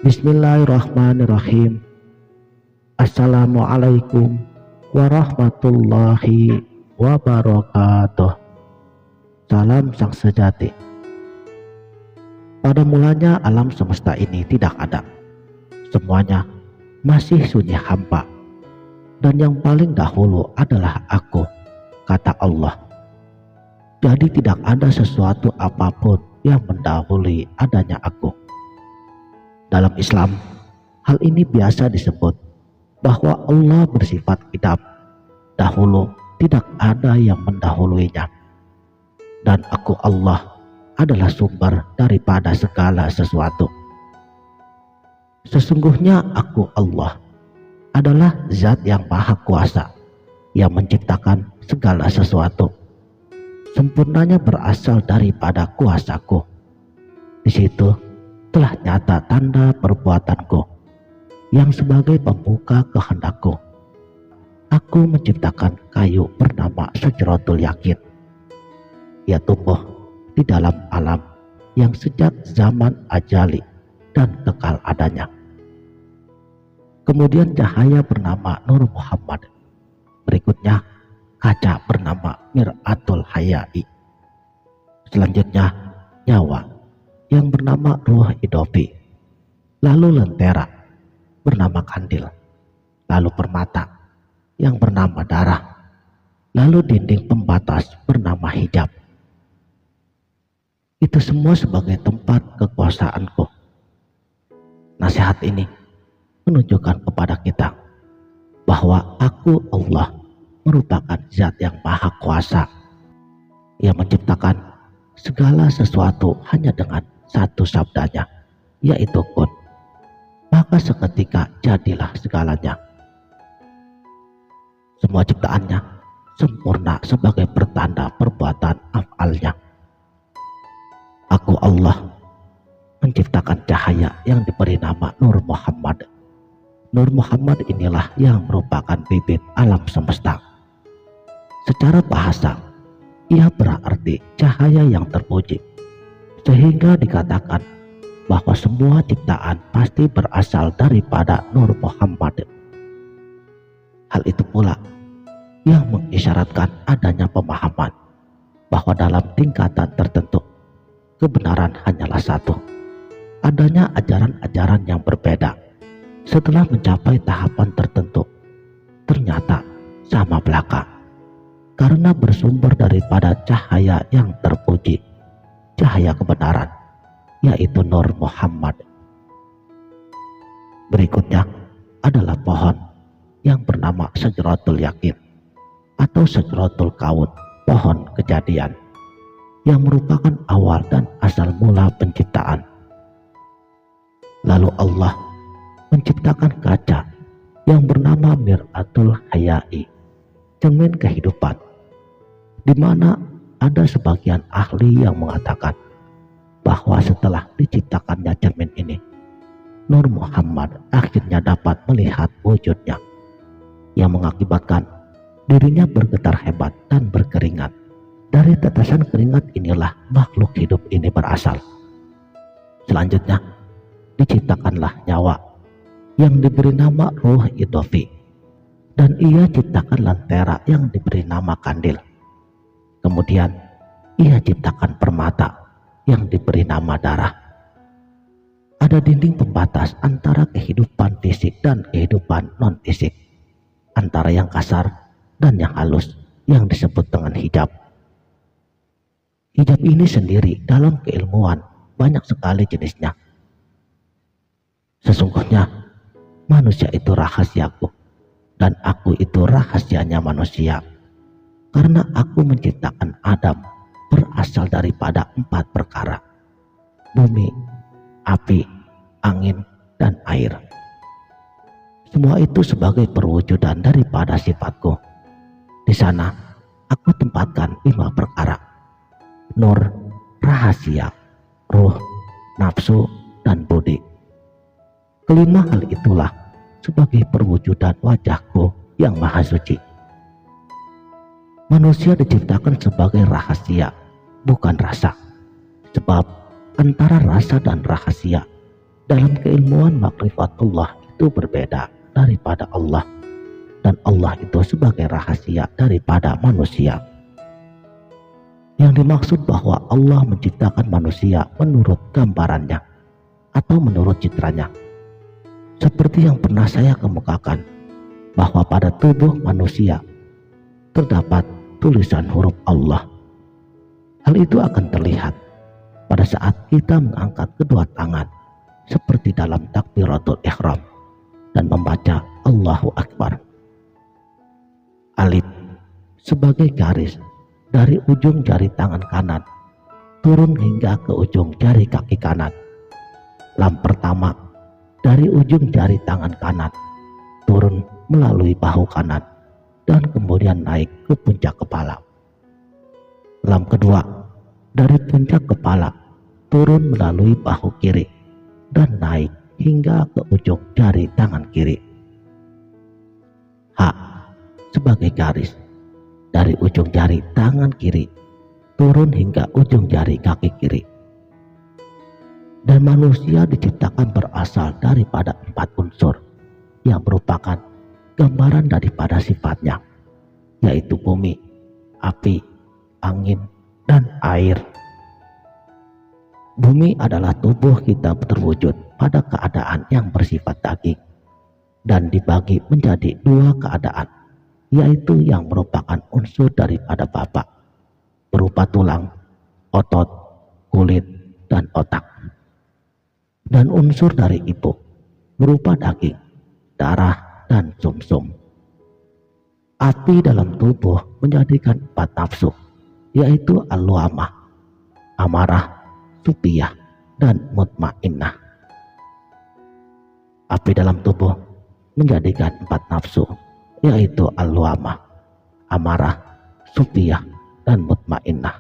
Bismillahirrahmanirrahim. Assalamualaikum warahmatullahi wabarakatuh. Salam sang sejati. Pada mulanya alam semesta ini tidak ada. Semuanya masih sunyi hampa. Dan yang paling dahulu adalah aku, kata Allah. Jadi tidak ada sesuatu apapun yang mendahului adanya aku. Dalam Islam, hal ini biasa disebut bahwa Allah bersifat qidam. Dahulu tidak ada yang mendahuluinya. Dan aku Allah adalah sumber daripada segala sesuatu. Sesungguhnya aku Allah adalah zat yang maha kuasa yang menciptakan segala sesuatu. Sempurnanya berasal daripada kuasaku. Di situ telah nyata tanda perbuatanku yang sebagai pembuka kehendakku. Aku menciptakan kayu bernama Syajaratul Yakin. Ia tumbuh di dalam alam yang sejak zaman ajali dan kekal adanya. Kemudian cahaya bernama Nur Muhammad. Berikutnya kaca bernama Mir'atul Hayai. Selanjutnya nyawa yang bernama Ruh Idofi. Lalu lentera bernama Kandil. Lalu permata yang bernama darah. Lalu dinding pembatas bernama hijab. Itu semua sebagai tempat kekuasaanku. Nasihat ini menunjukkan kepada kita bahwa aku Allah merupakan zat yang maha kuasa yang menciptakan segala sesuatu hanya dengan satu sabdanya, yaitu kun. Maka seketika jadilah segalanya. Semua ciptaannya sempurna sebagai pertanda perbuatan af'alnya. Aku Allah menciptakan cahaya yang diberi nama Nur Muhammad. Nur Muhammad inilah yang merupakan bibit alam semesta. Secara bahasa, ia berarti cahaya yang terpuji, sehingga dikatakan bahwa semua ciptaan pasti berasal daripada Nur Muhammad. Hal itu pula yang mengisyaratkan adanya pemahaman bahwa dalam tingkatan tertentu kebenaran hanyalah satu. Adanya ajaran-ajaran yang berbeda setelah mencapai tahapan tertentu ternyata sama belaka, karena bersumber daripada cahaya yang terpuji, cahaya kebenaran, yaitu Nur Muhammad. Berikutnya adalah pohon yang bernama Syajaratul Yakin atau Syajaratul Kaun, pohon kejadian, yang merupakan awal dan asal mula penciptaan. Lalu Allah menciptakan kaca yang bernama Mir'atul Hayai, cermin kehidupan, di mana ada sebagian ahli yang mengatakan bahwa setelah diciptakannya cermin ini, Nur Muhammad akhirnya dapat melihat wujudnya, yang mengakibatkan dirinya bergetar hebat dan berkeringat. Dari tetesan keringat inilah makhluk hidup ini berasal. Selanjutnya diciptakanlah nyawa yang diberi nama Ruh Idofi, dan ia ciptakan lentera yang diberi nama Kandil. Kemudian ia ciptakan permata yang diberi nama darah. Ada dinding pembatas antara kehidupan fisik dan kehidupan non-fisik, antara yang kasar dan yang halus yang disebut dengan hijab. Hijab ini sendiri dalam keilmuan banyak sekali jenisnya. Sesungguhnya manusia itu rahasiaku, dan aku itu rahasianya manusia. Karena aku menciptakan Adam berasal daripada 4 perkara: bumi, api, angin, dan air. Semua itu sebagai perwujudan daripada sifatku. Di sana aku tempatkan 5 perkara: nur, rahasia, ruh, nafsu, dan budi. Kelima hal itulah sebagai perwujudan wajahku yang maha suci. Manusia diciptakan sebagai rahasia, bukan rasa. Sebab antara rasa dan rahasia Dalam keilmuan makrifatullah itu berbeda daripada Allah, dan Allah itu sebagai rahasia daripada manusia. Yang dimaksud bahwa Allah menciptakan manusia menurut gambarannya atau menurut citranya. Seperti yang pernah saya kemukakan, bahwa pada tubuh manusia terdapat tulisan huruf Allah. Hal itu akan terlihat pada saat kita mengangkat kedua tangan seperti dalam takbiratul ihram dan membaca Allahu Akbar. Alif sebagai garis dari ujung jari tangan kanan turun hingga ke ujung jari kaki kanan. Lam pertama dari ujung jari tangan kanan turun melalui bahu kanan dan kemudian naik ke puncak kepala. Lam kedua dari puncak kepala turun melalui bahu kiri dan naik hingga ke ujung jari tangan kiri. H sebagai garis dari ujung jari tangan kiri turun hingga ujung jari kaki kiri. Dan manusia diciptakan berasal daripada 4 unsur yang merupakan gambaran daripada sifatnya, yaitu bumi, api, angin, dan air. Bumi adalah tubuh kita terwujud pada keadaan yang bersifat daging dan dibagi menjadi 2 keadaan, yaitu yang merupakan unsur daripada bapak berupa tulang, otot, kulit, dan otak, dan unsur dari ibu berupa daging, darah, dan sumsum. Api dalam tubuh menjadikan 4 nafsu, yaitu al-luamah, amarah, supiyah, dan mutmainnah. Api dalam tubuh menjadikan 4 nafsu, yaitu al-luamah, amarah, supiyah, dan mutmainnah.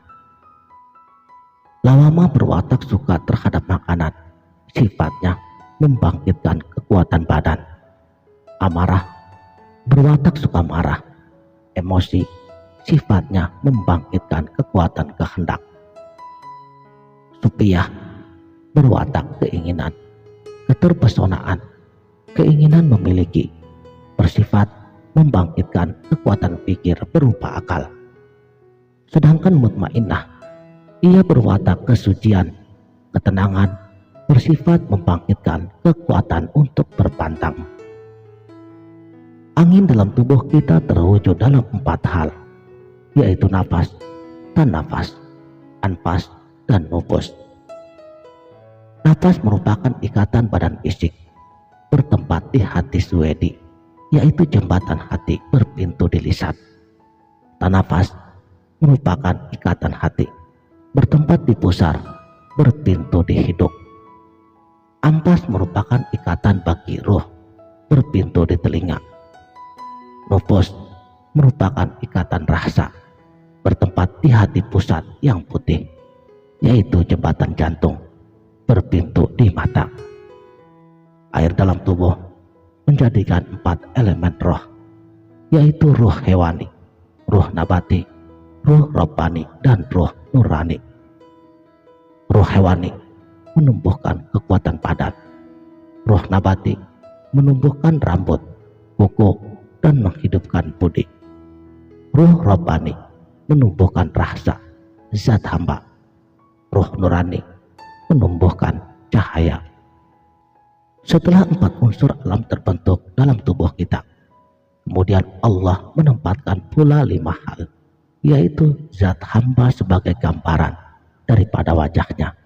Lawamah berwatak suka terhadap makanan, sifatnya membangkitkan kekuatan badan. Amarah berwatak suka marah, emosi, sifatnya membangkitkan kekuatan kehendak. Supiyah berwatak keinginan, keterpesonaan, keinginan memiliki, bersifat membangkitkan kekuatan pikir berupa akal. Sedangkan mutmainnah, ia berwatak kesucian, ketenangan, bersifat membangkitkan kekuatan untuk berpantang. Angin dalam tubuh kita terwujud dalam 4 hal, yaitu nafas, tanafas, anfas, dan nufus. Nafas merupakan ikatan badan fisik bertempat di hati suwedi, yaitu jembatan hati berpintu di lisan. Tanafas merupakan ikatan hati bertempat di pusar berpintu di hidung. Anfas merupakan ikatan bagi ruh berpintu di telinga. Nufus merupakan ikatan rasa bertempat di hati pusat yang putih, yaitu jembatan jantung berpintu di mata. Air dalam tubuh menjadikan 4 elemen roh, yaitu ruh hewani, ruh nabati, ruh robbani, dan ruh nurani. Ruh hewani menumbuhkan kekuatan padat. Ruh nabati menumbuhkan rambut, kuku, dan menghidupkan budi. Ruh robbani menumbuhkan rasa, zat hamba. Ruh nurani menumbuhkan cahaya. Setelah 4 unsur alam terbentuk dalam tubuh kita, kemudian Allah menempatkan pula 5 hal, yaitu zat hamba sebagai gambaran daripada wajahnya,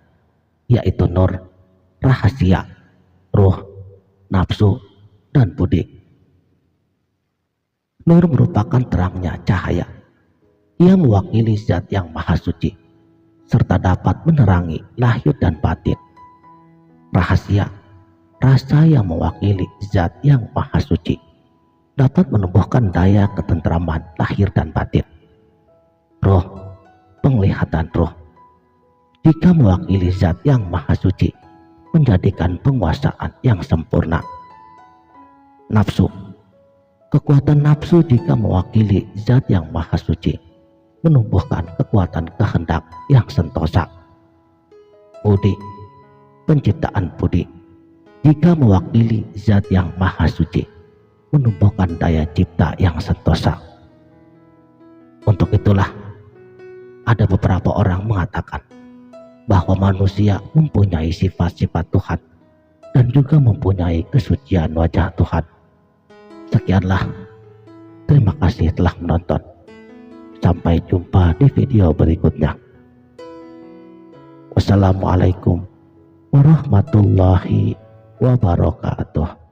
yaitu nur, rahasia, ruh, nafsu, dan budi. Nur merupakan terangnya cahaya. Ia mewakili zat yang maha suci, serta dapat menerangi lahir dan batin. Rahasia, rasa yang mewakili zat yang maha suci, dapat menumbuhkan daya ketentraman lahir dan batin. Roh, penglihatan roh, jika mewakili zat yang maha suci, menjadikan penguasaan yang sempurna. Nafsu, kekuatan nafsu jika mewakili zat yang maha suci, menumbuhkan kekuatan kehendak yang sentosa. Budi, penciptaan budi, jika mewakili zat yang maha suci, menumbuhkan daya cipta yang sentosa. Untuk itulah ada beberapa orang mengatakan bahwa manusia mempunyai sifat-sifat Tuhan dan juga mempunyai kesucian wajah Tuhan. Sekianlah, terima kasih telah menonton. Sampai jumpa di video berikutnya. Wassalamualaikum warahmatullahi wabarakatuh.